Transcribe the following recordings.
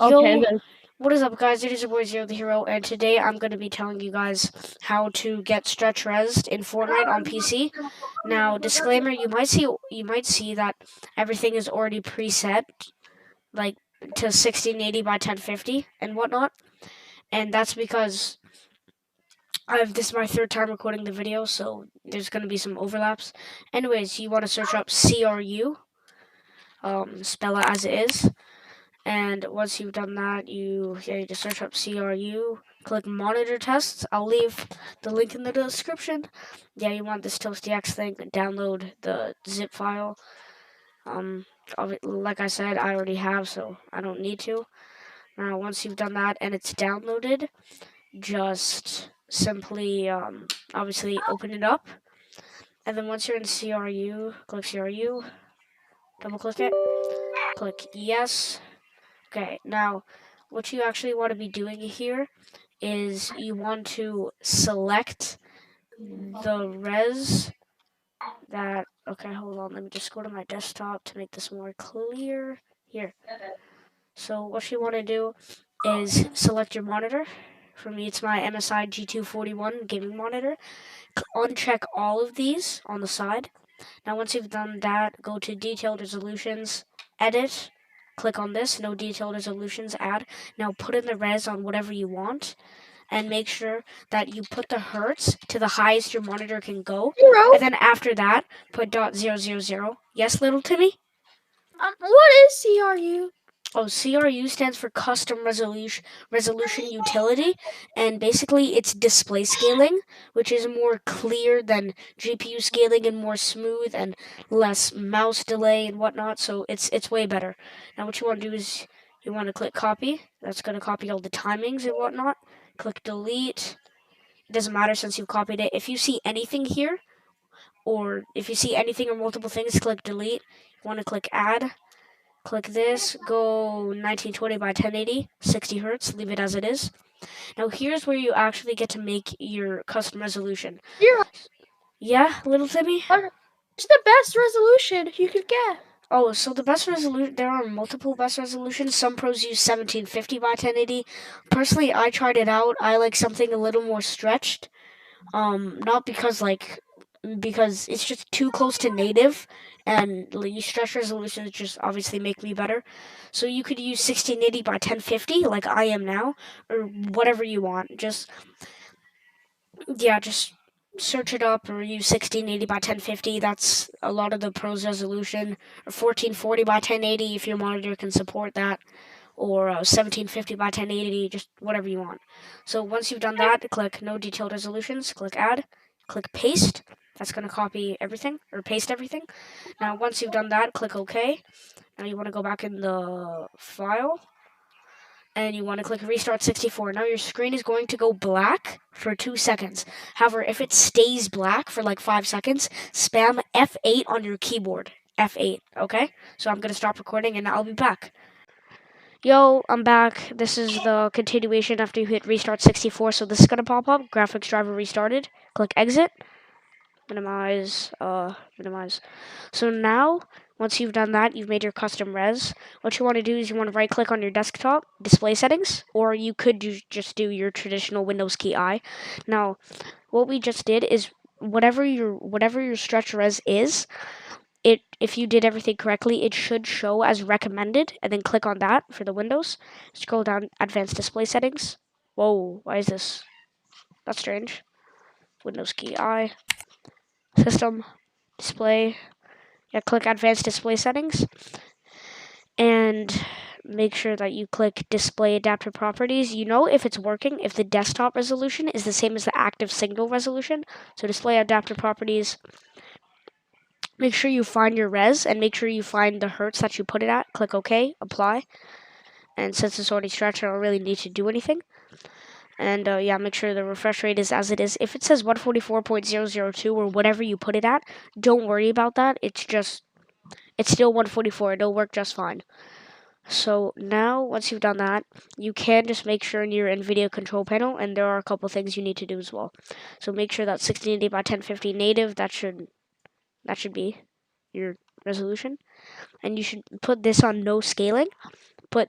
Okay, Yo, then. what is up, guys? It is your boy Zero the Hero, and today I'm going to be telling you guys how to get stretch resed in Fortnite on PC. Now, disclaimer: you might see that everything is already preset, like to 1680 by 1050 and whatnot, and that's because this is my third time recording the video, so there's going to be some overlaps. Anyways, you want to search up CRU, spell it as it is. And once you've done that, you just search up CRU, click monitor tests. I'll leave the link in the description. Yeah, you want this ToastDX thing, download the zip file. Um, like I said, I already have, so I don't need to. Now, once you've done that and it's downloaded, just simply, obviously open it up. And then once you're in CRU, click CRU, double click it, click yes. Okay, now what you actually want to be doing here is you want to select the res that. Okay, hold on, let me just go to my desktop to make this more clear. Here. So what you want to do is select your monitor. For me, it's my MSI G241 gaming monitor. Uncheck all of these on the side. Now once you've done that, go to detailed resolutions, edit, click on this, no detailed resolutions, add. Now put in the res on whatever you want, and make sure that you put the hertz to the highest your monitor can go. Zero? And then after that, put .000. Yes, little Timmy? What is CRU? Oh, CRU stands for Custom Resolution Utility, and basically it's display scaling, which is more clear than GPU scaling and more smooth and less mouse delay and whatnot. So it's way better. Now what you want to do is you want to click copy. That's going to copy all the timings and whatnot. Click delete. It doesn't matter since you've copied it. If you see anything here, or if you see anything or multiple things, click delete. You want to click add. Click this, go 1920 by 1080, 60 hertz, leave it as it is. Now here's where you actually get to make your custom resolution. Zero. Yeah, little Timmy? It's the best resolution you could get. Oh, so the best resolution, there are multiple best resolutions. Some pros use 1750 by 1080. Personally, I tried it out. I like something a little more stretched. Not because it's just too close to native, and the stretch resolutions just obviously make me better. So you could use 1680 by 1050 like I am now, or whatever you want. Just search it up or use 1680 by 1050. That's a lot of the pros resolution, or 1440 by 1080 if your monitor can support that, or 1750 by 1080, just whatever you want. So once you've done that, click no detailed resolutions, click add, click paste. That's going to copy everything or paste everything. Now once you've done that, click OK. Now you want to go back in the file and you want to click restart 64. Now your screen is going to go black for 2 seconds. However, if it stays black for like 5 seconds, spam F8 on your keyboard. F8, okay? So I'm going to stop recording and I'll be back. Yo, I'm back. This is the continuation after you hit restart 64. So this is gonna pop up. Graphics driver restarted. Click exit. Minimize. So now, once you've done that, you've made your custom res. What you want to do is you want to right click on your desktop, display settings, or you could just do your traditional Windows key I. Now, what we just did is whatever your stretch res is, if you did everything correctly, it should show as recommended, and then click on that for the Windows. Scroll down, advanced display settings. Whoa, why is this? That's strange. Windows key I, system, display. Yeah, click advanced display settings, and make sure that you click display adapter properties. You know if it's working if the desktop resolution is the same as the active signal resolution. So display adapter properties. Make sure you find your res and make sure you find the hertz that you put it at. Click OK, apply. And since it's already stretched, I don't really need to do anything. And yeah, make sure the refresh rate is as it is. If it says 144.002 or whatever you put it at, don't worry about that. It's still 144. It'll work just fine. So now, once you've done that, you can just make sure you're in video control panel, and there are a couple things you need to do as well. So make sure that 1680 by 1050 native, that should be your resolution. And you should put this on no scaling.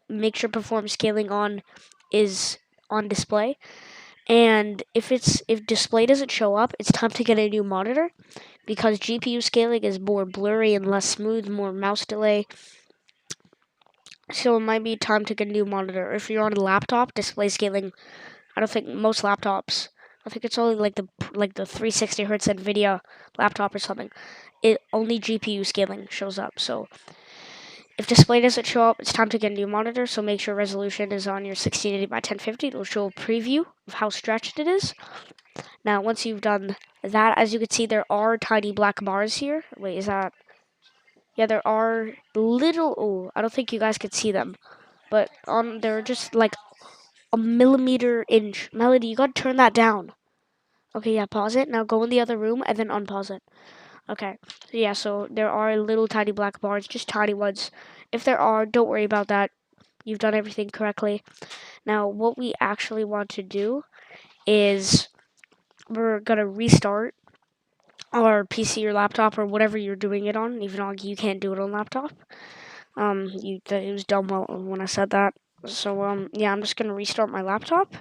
make sure perform scaling on is on display. And if display doesn't show up, it's time to get a new monitor because GPU scaling is more blurry and less smooth, more mouse delay. So it might be time to get a new monitor. If you're on a laptop, display scaling, I don't think most laptops. I think it's only like the 360 hertz Nvidia laptop or something. It only GPU scaling shows up. So if display doesn't show up, it's time to get a new monitor. So make sure resolution is on your 1680 by 1050. It'll show a preview of how stretched it is. Now, once you've done that, as you can see, there are tiny black bars here. Wait, is that? Yeah, there are little. Oh, I don't think you guys could see them, but they're just like a millimeter inch. Melody, you gotta turn that down. Okay, yeah, pause it. Now go in the other room and then unpause it. Okay, so yeah, so there are little tiny black bars, just tiny ones. If there are, don't worry about that. You've done everything correctly. Now, what we actually want to do is we're gonna restart our PC or laptop or whatever you're doing it on. Even though you can't do it on laptop. It was dumb when I said that. So yeah, I'm just gonna restart my laptop,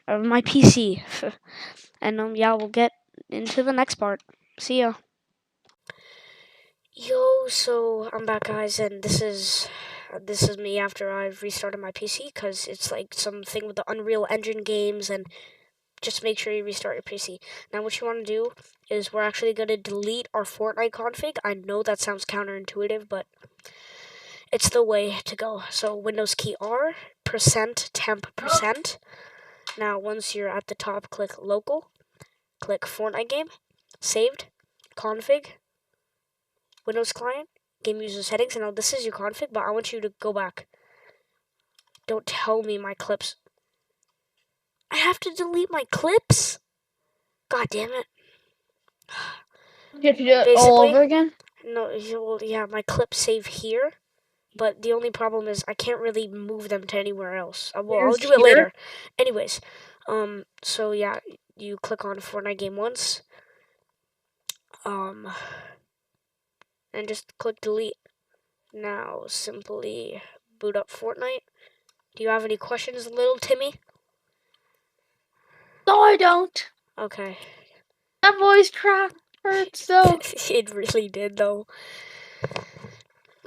my PC, and yeah, we'll get into the next part. See ya. Yo, so I'm back, guys, and this is me after I've restarted my PC because it's like something with the Unreal Engine games, and just make sure you restart your PC. Now, what you want to do is we're actually going to delete our Fortnite config. I know that sounds counterintuitive, but it's the way to go. So Windows key R, %temp%. Now, once you're at the top, click local, click Fortnite game, saved, config, Windows client, game user settings. And now this is your config, but I want you to go back. Don't tell me my clips. I have to delete my clips? God damn it. You have to do it all over again? No, well, yeah, my clips save here. But the only problem is I can't really move them to anywhere else. Well, I'll do it later. Anyways, so yeah, you click on Fortnite game once, and just click delete. Now, simply boot up Fortnite. Do you have any questions, little Timmy? No, I don't. Okay. That voice crack hurts though. It really did, though.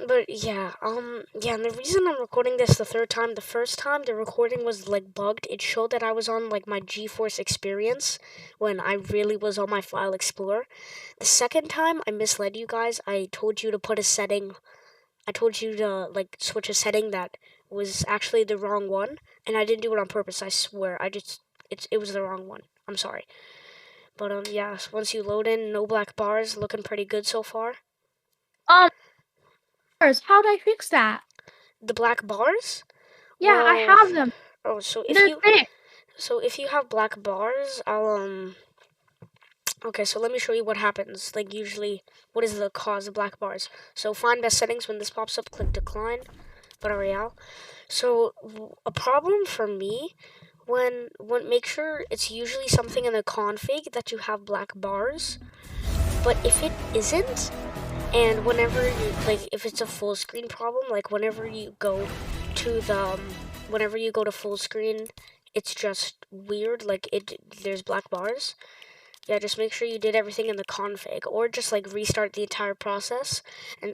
But yeah, and the reason I'm recording this the third time, the first time the recording was like bugged. It showed that I was on like my GeForce Experience when I really was on my File Explorer. The second time I misled you guys. I told you to put a setting. I told you to like switch a setting that was actually the wrong one, and I didn't do it on purpose. I swear. It was the wrong one. I'm sorry. But yeah, so once you load in, no black bars, looking pretty good so far. How'd I fix that? The black bars? Yeah, I have them. Oh, so if you have black bars, okay, so let me show you what happens. Like usually, what is the cause of black bars? So find best settings. When this pops up, click decline. Battle Royale. So a problem for me when make sure it's usually something in the config that you have black bars. But if it isn't, and whenever you, like, if it's a full screen problem, like whenever you go to full screen, it's just weird, like there's black bars. Yeah, just make sure you did everything in the config, or just like restart the entire process,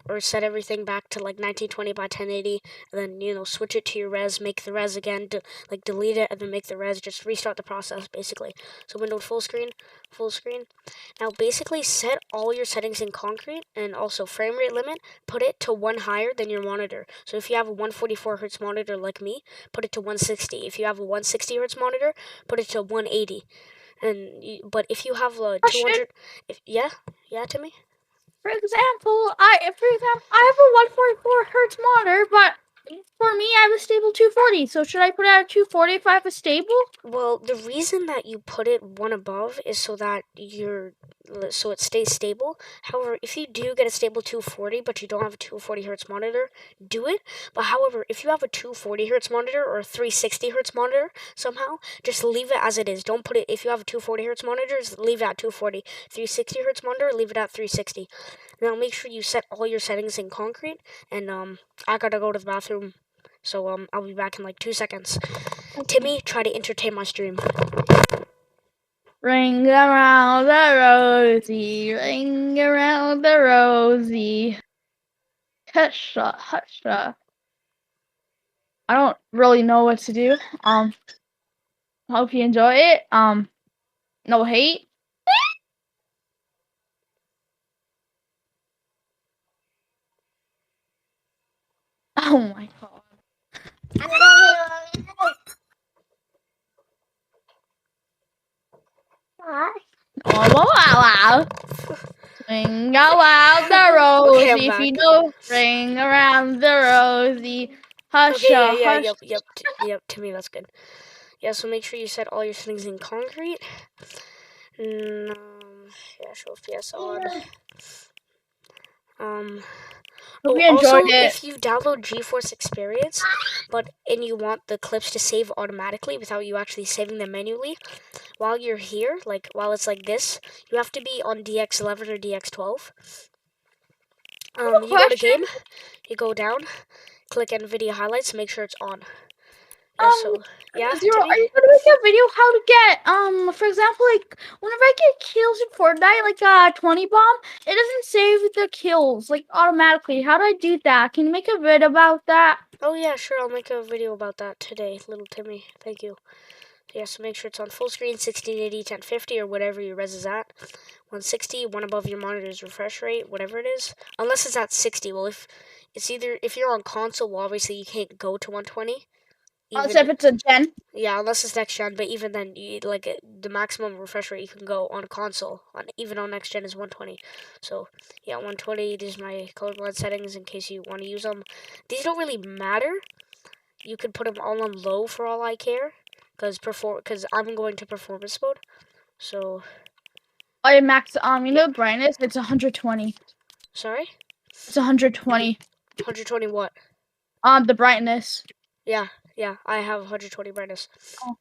or set everything back to like 1920 by 1080, and then switch it to your res, make the res again, delete it, and then make the res. Just restart the process basically. So Windows full screen. Now basically set all your settings in concrete, and also frame rate limit. Put it to 1 higher than your monitor. So if you have a 144 hertz monitor like me, put it to 160. If you have a 160 hertz monitor, put it to 180. But if you have a 200, yeah, Timmy. For example, I have a 144 hertz monitor, but for me, I have a stable 240. So should I put it at 240 if I have a stable? Well, the reason that you put it one above is so that so it stays stable. However, if you do get a stable 240, but you don't have a 240 hertz monitor, do it. But however, if you have a 240 hertz monitor or a 360 hertz monitor somehow, just leave it as it is. Don't put it, if you have a 240 hertz monitor, just leave it at 240. 360 hertz monitor, leave it at 360. Now make sure you set all your settings in concrete, and I gotta go to the bathroom. So I'll be back in like 2 seconds. Timmy, try to entertain my stream. Ring around the rosy, ring around the rosy. Husha, husha. I don't really know what to do. Hope you enjoy it. No hate. Oh my god. Oh, wow, wow. Swing around the Okay, I'm rosy, if back. you know, ring around the rosy. Okay, Husha, yeah, hush. yep, Timmy, that's good. Yeah, so make sure you set all your settings in concrete. Yeah, show FPS on. Hope Oh, you enjoyed also, it. if you download GeForce Experience, and you want the clips to save automatically without you actually saving them manually, while you're here, like while it's like this, you have to be on DX11 or DX12. I have a You go to question. game, you go down, click NVIDIA highlights, make sure it's on. Yeah, Um, so yeah, Zero, are Timmy. you gonna make a video how to get, for example, like, whenever I get kills in Fortnite, like, 20 bomb, it doesn't save the kills, like, automatically. How do I do that? Can you make a vid about that? Oh yeah, sure, I'll make a video about that today, little Timmy. Thank you. Yeah, so make sure it's on full screen, 1680, 1050, or whatever your res is at. 160, one above your monitor's refresh rate, whatever it is. Unless it's at 60. Well, if you're on console, well, obviously you can't go to 120. Unless if Even it's a gen. Yeah, unless it's next gen. But even then, the maximum refresh rate you can go on a console, even on next gen, is 120. So yeah, 120. These are my colorblind settings in case you want to use them. These don't really matter. You could put them all on low for all I care, because I'm going to performance mode. So I max, you yeah. know, brightness, it's 120. Sorry. It's 120. 120 what? The brightness. Yeah, I have 120 brightness. Oh,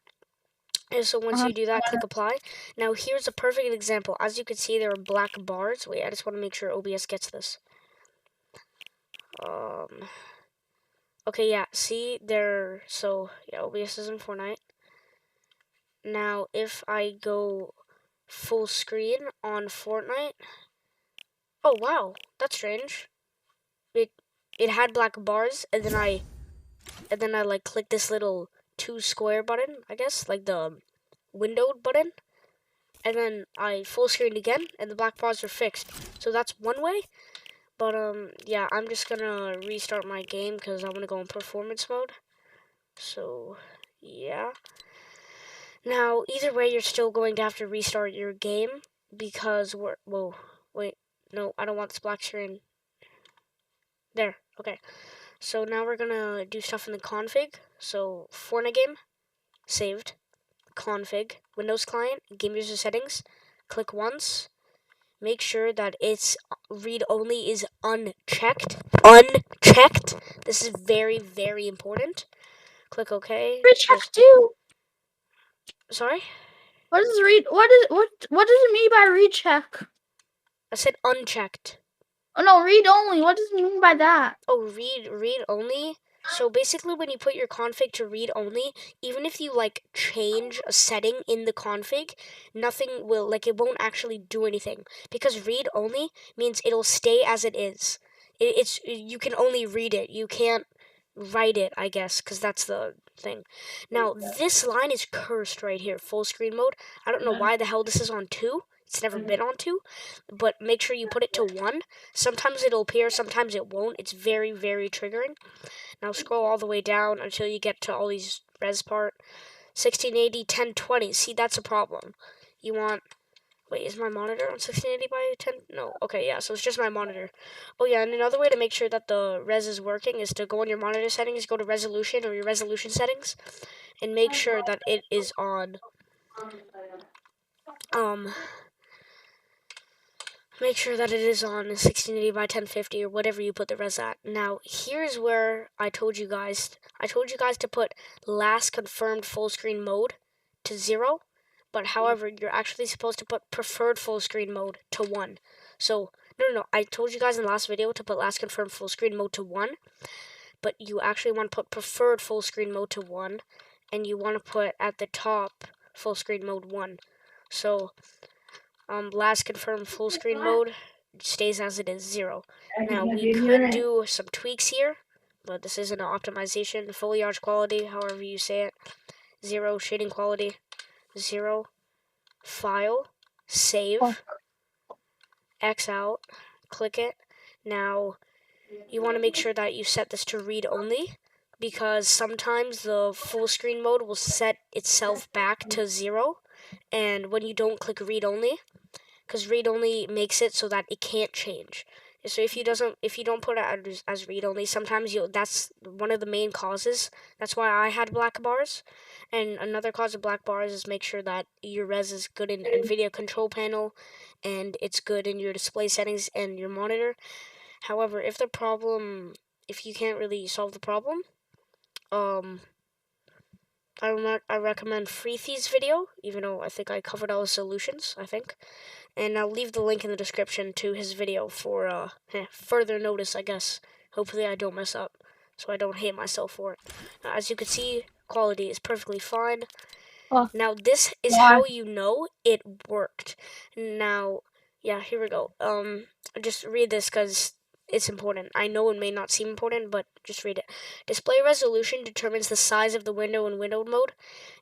And so once you do that, click 120. apply. Now here's a perfect example. As you can see, there are black bars. Wait, I just want to make sure OBS gets this. Okay, yeah, see, so yeah, OBS is in Fortnite. Now, if I go full screen on Fortnite, oh wow, that's strange. It had black bars, and then I like click this little 2 square button, I guess, like the windowed button, and then I full screened again, and the black bars are fixed. So that's one way. But yeah, I'm just gonna restart my game because I want to go in performance mode. So yeah. Now either way, you're still going to have to restart your game because whoa, wait, no, I don't want this black screen. There, okay. So now we're gonna do stuff in the config. So Fortnite game, saved, config, Windows client, game user settings, click once. Make sure that it's read only is unchecked. Unchecked. This is very, very important. Click OK. Recheck Just too. sorry. What does read? What does it mean by recheck? I said unchecked. Oh no, read only. What does it mean by that? Oh, read only. So basically, when you put your config to read only, even if you like change a setting in the config, nothing will it won't actually do anything because read only means it'll stay as it is. It's you can only read it. You can't write it, I guess, because that's the thing. Now this line is cursed right here, full screen mode. I don't know why the hell this is on 2. It's never been on 2, but make sure you put it to 1. Sometimes it'll appear, sometimes it won't. It's very, very triggering. Now scroll all the way down until you get to all these res part. 1680, 1020. See, that's a problem. You want... Wait, is my monitor on 1680 by 10? No. Okay, yeah, so it's just my monitor. Oh, yeah, and another way to make sure that the res is working is to go on your monitor settings, go to resolution or your resolution settings, and make sure that it is on... Make sure that it is on 1680 by 1050 or whatever you put the res at. Now, here's where I told you guys to put last confirmed full screen mode to 0, but however, you're actually supposed to put preferred full screen mode to 1. So, no, I told you guys in the last video to put last confirmed full screen mode to 1. but you actually want to put preferred full screen mode to 1, and you want to put at the top full screen mode 1. So last confirmed full screen mode stays as it is 0. Now we could do some tweaks here, but this isn't an optimization. Foliage quality, however you say it, 0. Shading quality, 0. File, save, X out, click it. Now you want to make sure that you set this to read only, because sometimes the full screen mode will set itself back to 0, and when you don't click read only, because read only makes it so that it can't change. So if you don't put it as read only, sometimes that's one of the main causes. That's why I had black bars. And another cause of black bars is make sure that your res is good in NVIDIA control panel, and it's good in your display settings and your monitor. However, if you can't really solve the problem, I recommend Freethy's video, even though I think I covered all the solutions, I think. And I'll leave the link in the description to his video for further notice, I guess. Hopefully I don't mess up, so I don't hate myself for it. Now, as you can see, quality is perfectly fine. Now, this is how you know it worked. Now, yeah, here we go. Just read this because it's important. I know it may not seem important, but just read it. Display resolution determines the size of the window in windowed mode.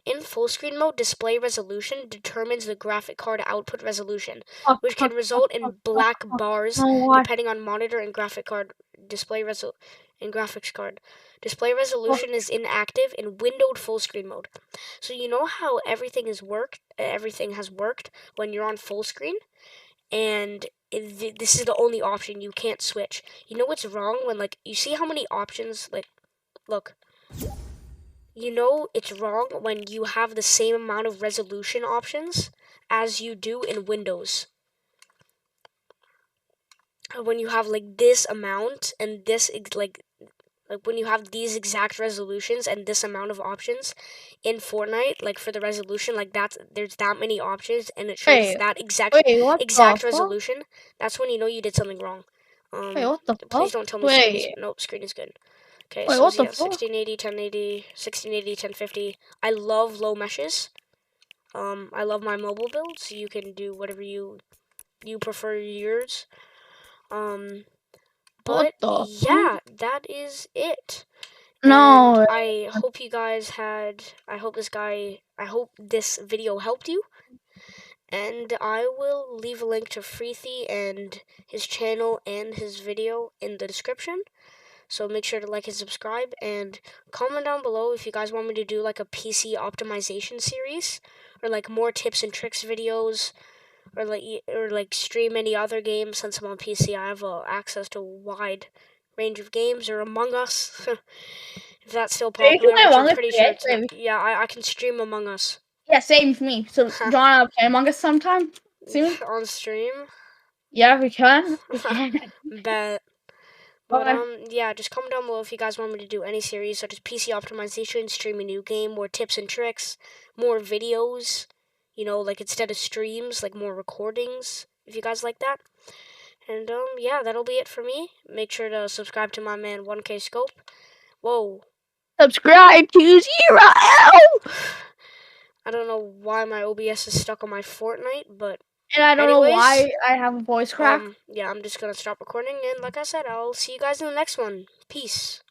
In full screen mode, display resolution determines the graphic card output resolution, which can result in black bars depending on monitor and graphic card and graphics card. Display resolution is inactive in windowed full screen mode. So you know how everything has worked when you're on full screen, and this is the only option. You can't switch. You know what's wrong when you see how many options, look. You know it's wrong when you have the same amount of resolution options as you do in Windows. When you have this amount and this when you have these exact resolutions and this amount of options in Fortnite, for the resolution, there's that many options and it shows that exact resolution. That's when you know you did something wrong. What the fuck? Please don't tell me screen is, nope, screen is good. Okay, so what the yeah, 1680, 1080, 1680, 1050. I love low meshes. I love my mobile builds. You can do whatever you prefer yours. But yeah, that is it. No. And I hope you guys I hope this video helped you. And I will leave a link to Freethy and his channel and his video in the description. So make sure to like and subscribe, and comment down below if you guys want me to do a PC optimization series, or more tips and tricks videos, or stream any other games. Since I'm on PC, I have access to a wide range of games, or Among Us. If that's still popular, which I'm pretty sure it's not. Yeah, I can stream Among Us. Yeah, same for me. So, do you want to play Among Us sometime soon? On stream? Yeah, we can. Bet. But yeah, just comment down below if you guys want me to do any series such as PC optimization, stream a new game, more tips and tricks, more videos, instead of streams, more recordings, if you guys like that. And yeah, that'll be it for me. Make sure to subscribe to my man 1K Scope. Whoa. Subscribe to 0L! I don't know why my OBS is stuck on my Fortnite, but and I don't know why I have a voice crack. Yeah, I'm just gonna stop recording, and like I said, I'll see you guys in the next one. Peace.